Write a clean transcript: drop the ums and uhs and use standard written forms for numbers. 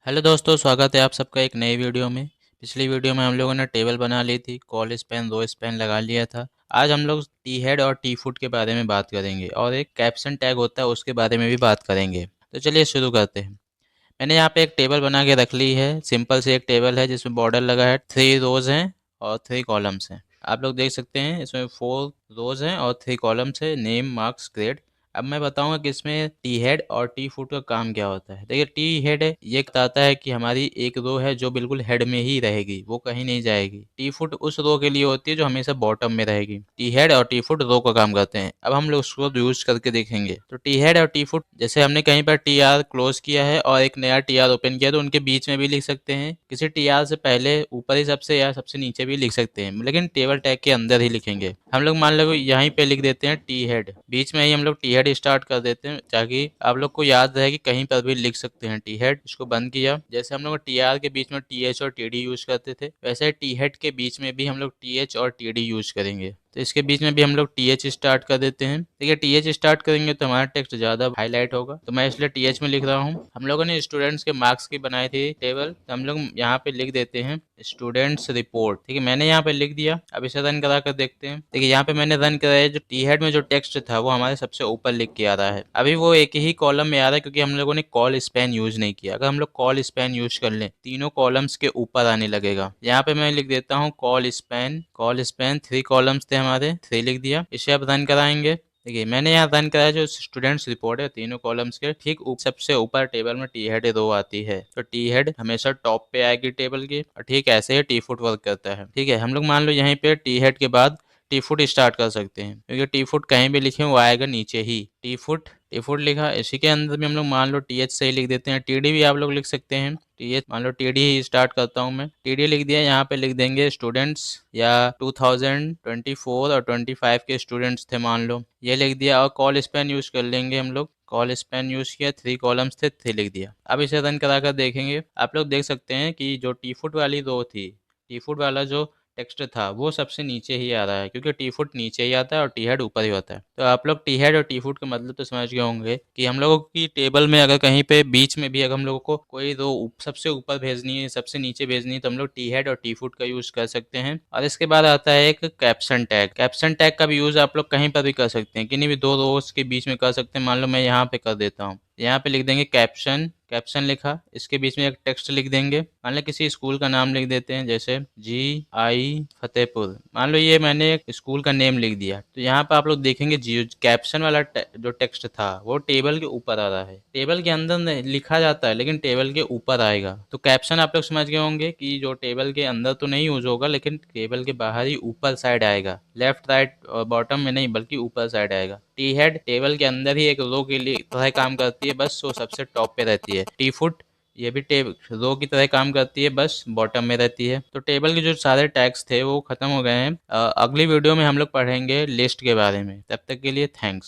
Hello दोस्तों, स्वागत है आप सबका एक नई वीडियो में। पिछली वीडियो में हम लोगों ने टेबल बना ली थी, कॉल स्पैन, रो स्पैन लगा लिया था। आज हम लोग टी हेड और टी फुट के बारे में बात करेंगे और एक कैप्शन टैग होता है उसके बारे में भी बात करेंगे। तो चलिए शुरू करते हैं। मैंने यहाँ पे एक टेबल बना के रख ली है। सिंपल से एक टेबल है जिसमें बॉर्डर लगा है, 3 रोज हैं और 3 कॉलम्स हैं। आप लोग देख सकते हैं इसमें 4 रोज हैं और 3 कॉलम्स है, नेम, मार्क्स, ग्रेड। अब मैं बताऊंगा कि इसमें टी हेड और टी फुट का काम क्या होता है। देखिए, टी हेड ये बताता है कि हमारी एक रो है जो बिल्कुल हेड में ही रहेगी, वो कहीं नहीं जाएगी। टी फुट उस रो के लिए होती है जो हमेशा बॉटम में रहेगी। टी हेड और टी फुट रो का काम करते हैं। अब हम लोग उसको यूज करके देखेंगे। तो टी हेड और टी फुट, जैसे हमने कहीं पर टी आर क्लोज किया है और एक नया टी आर ओपन किया, तो उनके बीच में भी लिख सकते हैं। किसी टी आर से पहले ऊपर ही सबसे या सबसे नीचे भी लिख सकते हैं, लेकिन टेबल टैग के अंदर ही लिखेंगे। हम लोग मान लो यहीं पे लिख देते हैं टी हेड, बीच में ही हम लोग टी हेड स्टार्ट कर देते हैं ताकि आप लोग को याद रहे कि कहीं पर भी लिख सकते हैं टी हेड। इसको बंद किया। जैसे हम लोग टी आर के बीच में टी एच और टी डी यूज करते थे, वैसे टी हेड के बीच में भी हम लोग टी एच और टी डी यूज करेंगे। तो इसके बीच में भी हम लोग टी एच स्टार्ट कर देते हैं। देखिए, टी एच स्टार्ट करेंगे तो हमारा टेक्स्ट ज़्यादा हाईलाइट होगा, तो मैं इसलिए टी एच में लिख रहा हूँ। हम लोगों ने स्टूडेंट्स के मार्क्स की बनाई थी टेबल, तो हम लोग यहाँ पे लिख देते हैं स्टूडेंट्स रिपोर्ट। ठीक है, मैंने यहाँ पे लिख दिया। अब इसे रन करा कर देखते हैं। देखिए, यहाँ पे मैंने रन कराया, जो टी हेड में जो टेक्स्ट था वो हमारे सबसे ऊपर लिख के आ रहा है। अभी वो एक ही कॉलम में आ रहा है क्योंकि हम लोगों ने कॉल स्पैन यूज नहीं किया। अगर हम लोग कॉल स्पैन यूज कर लें, तीनों कॉलम्स के ऊपर आने लगेगा। यहाँ पे मैं लिख देता हूँ call span. Call span 3 columns थे हमारे, 3 लिख दिया। इसे अब रन कराएंगे। देखिए, मैंने यहाँ रन कराया। जो स्टूडेंट्स रिपोर्ट है, तीनों कॉलम्स के ठीक सबसे ऊपर टेबल में टी हेड रो आती है, तो टी हेड हमेशा टॉप पे आएगी टेबल की। और ठीक ऐसे ही टी फुट वर्क करता है। ठीक है, हम लोग मान लो यहीं पे टी हेड के बाद टी फुट स्टार्ट कर सकते हैं, क्योंकि टी फुट कहीं भी लिखे वो आएगा नीचे ही। टी फुट लिखा। इसी के अंदर भी हम लोग मान लो टी एच से ही लिख देते हैं। टी डी भी आप लोग लिख सकते हैं। टी एच मान लो टी डी ही स्टार्ट करता हूँ मैं। टी डी लिख दिया। यहाँ पे लिख देंगे स्टूडेंट्स, या 2024 और 25 के स्टूडेंट्स थे मान लो, ये लिख दिया। और कॉल स्पैन यूज कर लेंगे हम लोग। कॉल स्पैन यूज किया, 3 कॉलम्स थे, 3 लिख दिया। अब इसे रन करा कर देखेंगे। आप लोग देख सकते हैं कि जो टी फुट वाली रो थी, टी फुट वाला जो टेक्स्ट था वो सबसे नीचे ही आ रहा है, क्योंकि टी फुट नीचे ही आता है और टी हेड ऊपर ही होता है। तो आप लोग टी हेड और टी फुट का मतलब तो समझ गए होंगे कि हम लोगों की टेबल में अगर कहीं पे बीच में भी अगर हम लोगों को कोई रो सबसे ऊपर भेजनी है, सबसे नीचे भेजनी है, तो हम लोग टी हेड और टी फुट का यूज कर सकते हैं। और इसके बाद आता है एक कैप्शन टैग। कैप्शन टैग का भी यूज आप लोग कहीं पर भी कर सकते हैं, किन्हीं भी 2 रोज के बीच में कर सकते हैं। मान लो मैं यहाँ पे कर देता हूँ। यहाँ पे लिख देंगे कैप्शन। कैप्शन लिखा, इसके बीच में एक टेक्स्ट लिख देंगे। मान लो किसी स्कूल का नाम लिख देते हैं, जैसे जी आई फतेहपुर। मान लो ये मैंने एक स्कूल का नेम लिख दिया। तो यहाँ पे आप लोग देखेंगे जी कैप्शन वाला जो टेक्स्ट था वो टेबल के ऊपर आ रहा है। टेबल के अंदर लिखा जाता है लेकिन टेबल के ऊपर आएगा। तो कैप्शन आप लोग समझ गए होंगे कि जो टेबल के अंदर तो नहीं यूज होगा, लेकिन टेबल के बाहर ही ऊपर साइड आएगा। लेफ्ट राइट और बॉटम में नहीं, बल्कि ऊपर साइड आएगा। टी हेड टेबल के अंदर ही एक रो के लिए तरह काम करती है, बस वो सबसे टॉप पे रहती है। टी फुट ये भी टेबल रो की तरह काम करती है, बस बॉटम में रहती है। तो टेबल के जो सारे टैग्स थे वो खत्म हो गए हैं। अगली वीडियो में हम लोग पढ़ेंगे लिस्ट के बारे में। तब तक के लिए थैंक्स।